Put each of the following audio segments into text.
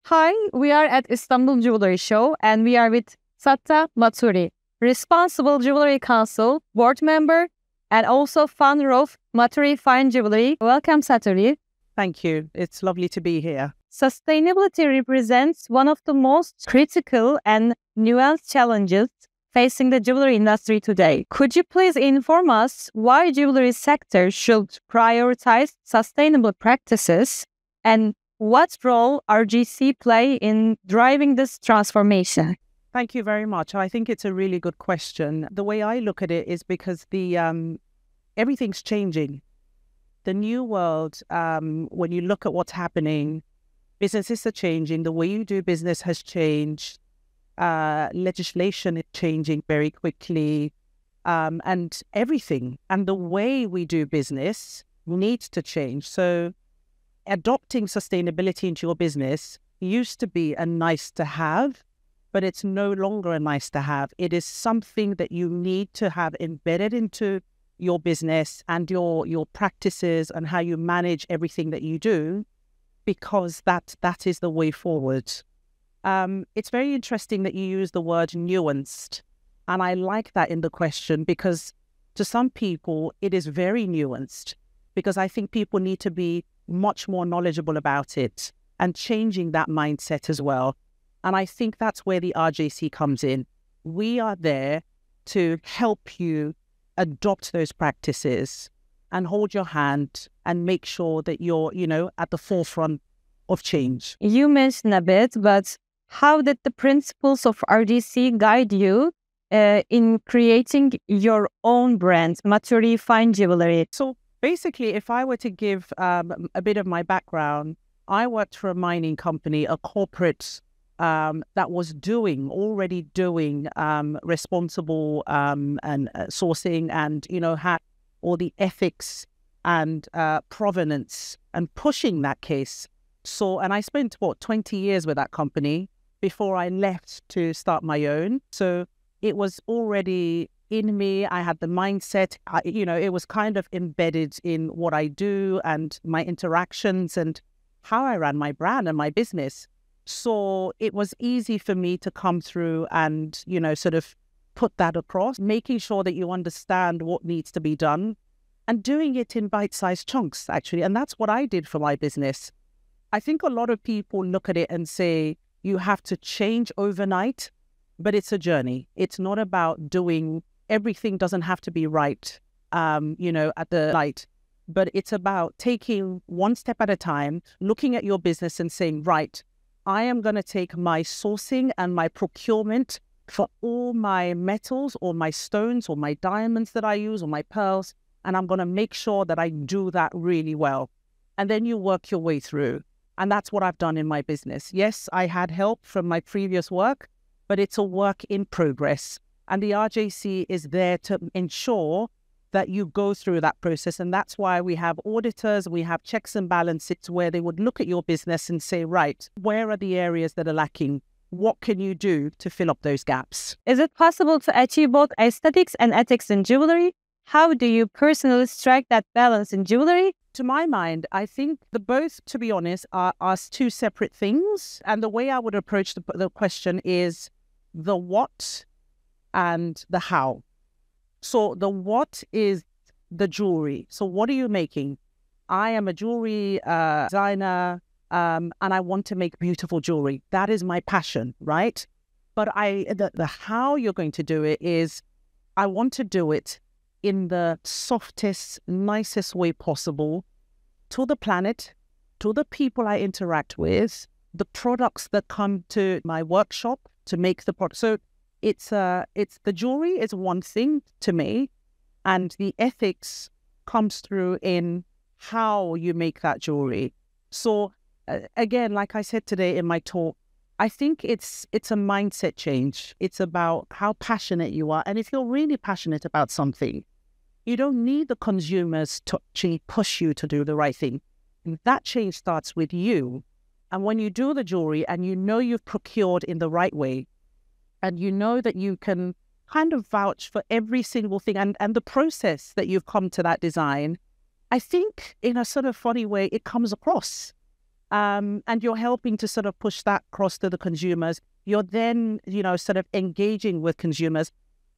Hi, we are at Istanbul Jewellery Show and we are with Satta Matturi, Responsible Jewellery Council, board member, and also founder of Matturi Fine Jewellery. Welcome, Satturi. Thank you. It's lovely to be here. Sustainability represents one of the most critical and nuanced challenges facing the jewelry industry today. Could you please inform us why jewelry sector should prioritize sustainable practices and what role RGC play in driving this transformation? Thank you very much. I think it's a really good question. The way I look at it is because everything's changing. The new world, when you look at what's happening, businesses are changing. The way you do business has changed. Legislation is changing very quickly, and everything. And the way we do business needs to change. So adopting sustainability into your business used to be a nice to have, but it's no longer a nice to have. It is something that you need to have embedded into your business and your practices and how you manage everything that you do, because that is the way forward. It's very interesting that you use the word nuanced, and I like that in the question because to some people it is very nuanced, because I think people need to be much more knowledgeable about it and changing that mindset as well. And I think that's where the RJC comes in. We are there to help you adopt those practices and hold your hand and make sure that you're, at the forefront of change. You mentioned a bit, but how did the principles of RGC guide you in creating your own brand, Matturi Fine Jewellery? So basically, if I were to give a bit of my background, I worked for a mining company, a corporate that was already doing responsible and sourcing, and had all the ethics and provenance and pushing that case. So, and I spent 20 years with that company before I left to start my own. So it was already in me. I had the mindset, it was kind of embedded in what I do and my interactions and how I ran my brand and my business. So it was easy for me to come through and, sort of put that across, making sure that you understand what needs to be done and doing it in bite-sized chunks, actually. And that's what I did for my business. I think a lot of people look at it and say, you have to change overnight, but it's a journey. It's not about doing everything doesn't have to be right, at the light, but it's about taking one step at a time, looking at your business and saying, right, I am going to take my sourcing and my procurement for all my metals or my stones or my diamonds that I use or my pearls, and I'm going to make sure that I do that really well. And then you work your way through. And that's what I've done in my business. Yes, I had help from my previous work, but it's a work in progress. And the RJC is there to ensure that you go through that process. And that's why we have auditors, we have checks and balances where they would look at your business and say, right, where are the areas that are lacking? What can you do to fill up those gaps? Is it possible to achieve both aesthetics and ethics in jewelry? How do you personally strike that balance in jewelry? To my mind, I think the both, to be honest, are two separate things. And the way I would approach the question is the what and the how. So the what is the jewelry. So what are you making? I am a jewelry designer, and I want to make beautiful jewelry. That is my passion, right? But the how you're going to do it is, I want to do it in the softest, nicest way possible to the planet, to the people I interact with, the products that come to my workshop to make the product. So it's the jewelry is one thing to me, and the ethics comes through in how you make that jewelry. So again, like I said today in my talk, I think it's a mindset change. It's about how passionate you are. And if you're really passionate about something, you don't need the consumers to actually push you to do the right thing. And that change starts with you. And when you do the jewelry and you've procured in the right way, and you know that you can kind of vouch for every single thing and the process that you've come to that design, I think in a sort of funny way, it comes across. and you're helping to sort of push that across to the consumers. You're then, sort of engaging with consumers.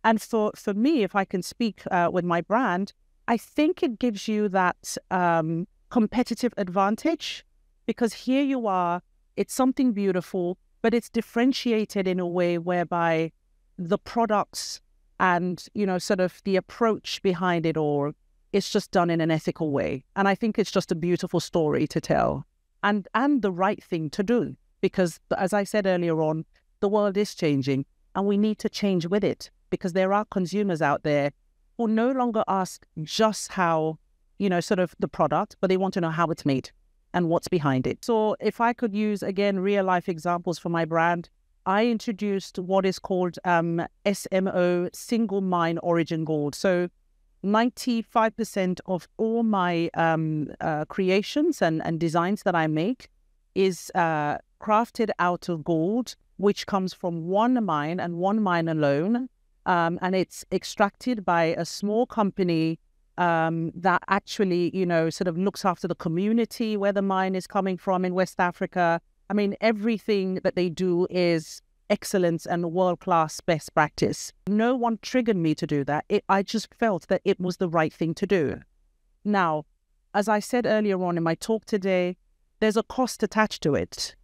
And for me, if I can speak with my brand, I think it gives you that competitive advantage, because here you are, it's something beautiful, but it's differentiated in a way whereby the products and, sort of the approach behind it all, it's just done in an ethical way. And I think it's just a beautiful story to tell, and the right thing to do, because as I said earlier on, the world is changing and we need to change with it, because there are consumers out there who no longer ask just how, sort of the product, but they want to know how it's made and what's behind it. So if I could use, again, real life examples for my brand, I introduced what is called SMO, single mine origin gold. So 95% of all my creations and designs that I make is crafted out of gold, which comes from one mine and one mine alone. And it's extracted by a small company that actually, sort of looks after the community where the mine is coming from in West Africa. I mean, everything that they do is excellence and world-class best practice. No one triggered me to do that. I just felt that it was the right thing to do. Now, as I said earlier on in my talk today, there's a cost attached to it.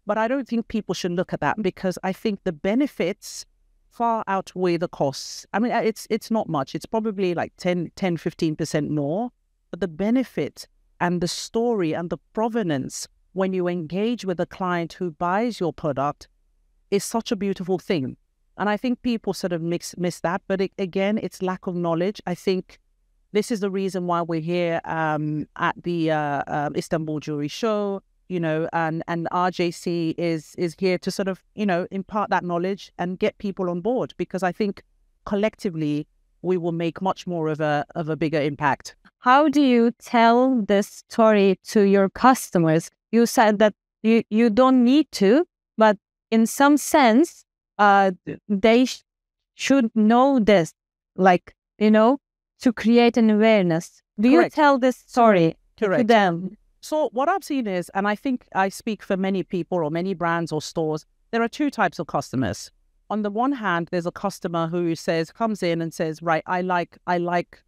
But I don't think people should look at that, because I think the benefits far outweigh the costs. I mean, it's not much. It's probably like 15% more. But the benefit and the story and the provenance when you engage with a client who buys your product is such a beautiful thing. And I think people sort of miss that. But again, it's lack of knowledge. I think this is the reason why we're here at the Istanbul Jewellery Show. And RJC is here to sort of, impart that knowledge and get people on board, because I think collectively we will make much more of a bigger impact. How do you tell this story to your customers? You said that you don't need to, but in some sense, they should know this, like, to create an awareness. Do Correct. You tell this story Correct. to them? So what I've seen is, and I think I speak for many people or many brands or stores, there are two types of customers. On the one hand, there's a customer who comes in and says, right, I like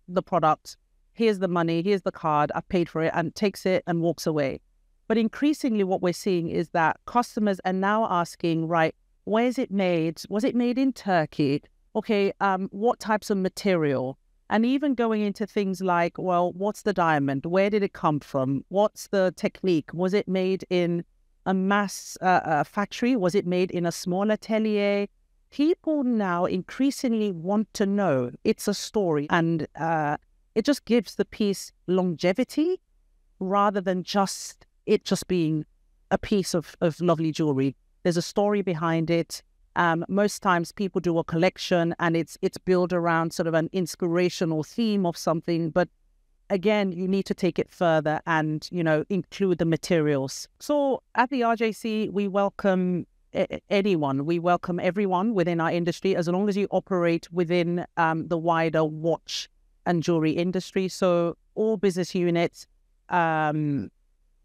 the product. Here's the money, here's the card, I've paid for it, and takes it and walks away. But increasingly what we're seeing is that customers are now asking, right, where is it made? Was it made in Turkey? Okay, what types of material? And even going into things like, well, what's the diamond? Where did it come from? What's the technique? Was it made in a mass factory? Was it made in a small atelier? People now increasingly want to know. It's a story, and it just gives the piece longevity rather than just being a piece of lovely jewelry. There's a story behind it. Most times people do a collection and it's built around sort of an inspirational theme of something. But again, you need to take it further and, include the materials. So at the RJC, we welcome anyone. We welcome everyone within our industry, as long as you operate within the wider watch and jewelry industry. So all business units, an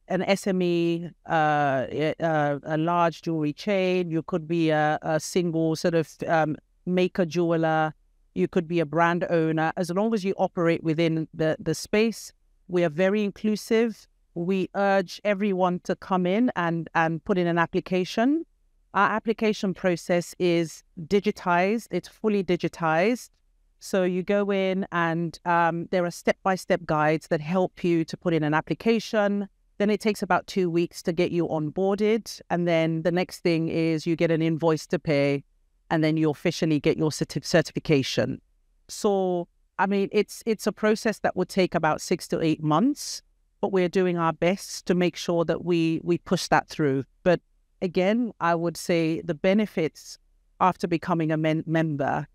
SME, a large jewelry chain. You could be a single sort of maker jeweler. You could be a brand owner. As long as you operate within the space, we are very inclusive. We urge everyone to come in and put in an application. Our application process is digitized. It's fully digitized. So you go in and there are step-by-step guides that help you to put in an application. Then it takes about 2 weeks to get you onboarded. And then the next thing is you get an invoice to pay, and then you officially get your certification. So, I mean, it's a process that would take about 6 to 8 months, but we're doing our best to make sure that we push that through. But again, I would say the benefits after becoming a member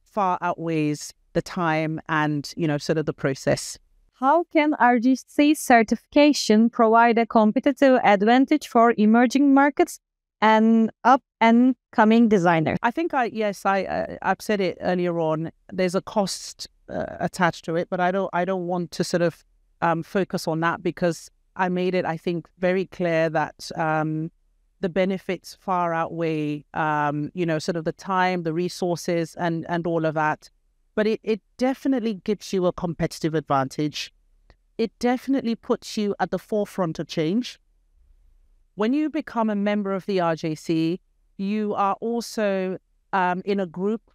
far outweighs the time and, sort of the process. How can RGC certification provide a competitive advantage for emerging markets and up-and-coming designers? I think I've said it earlier on. There's a cost attached to it, but I don't want to sort of focus on that, because I made it, I think, very clear that the benefits far outweigh, sort of the time, the resources, and all of that. But it definitely gives you a competitive advantage. It definitely puts you at the forefront of change. When you become a member of the RJC, you are also in a group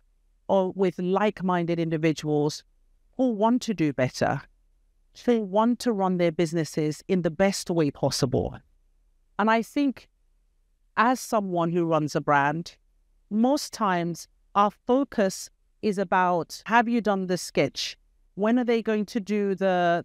or with like-minded individuals who want to do better. They want to run their businesses in the best way possible. And I think as someone who runs a brand, most times our focus is about, have you done the sketch? When are they going to do the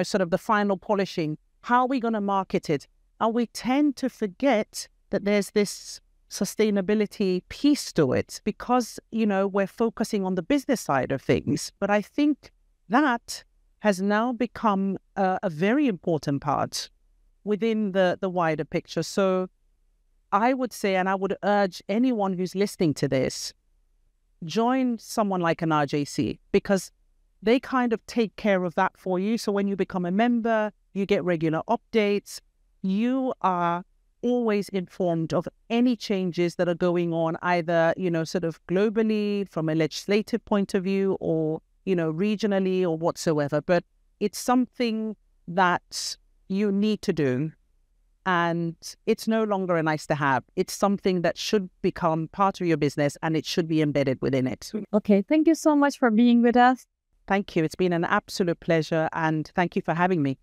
sort of the final polishing? How are we going to market it? And we tend to forget that there's this sustainability piece to it because, we're focusing on the business side of things. But I think that has now become a very important part within the wider picture. So I would say, and I would urge anyone who's listening to this, join someone like an RJC because they kind of take care of that for you. So when you become a member, you get regular updates. You are always informed of any changes that are going on, either, sort of globally from a legislative point of view or, regionally or whatsoever. But it's something that you need to do. And it's no longer a nice to have. It's something that should become part of your business and it should be embedded within it. Okay, thank you so much for being with us. Thank you. It's been an absolute pleasure and thank you for having me.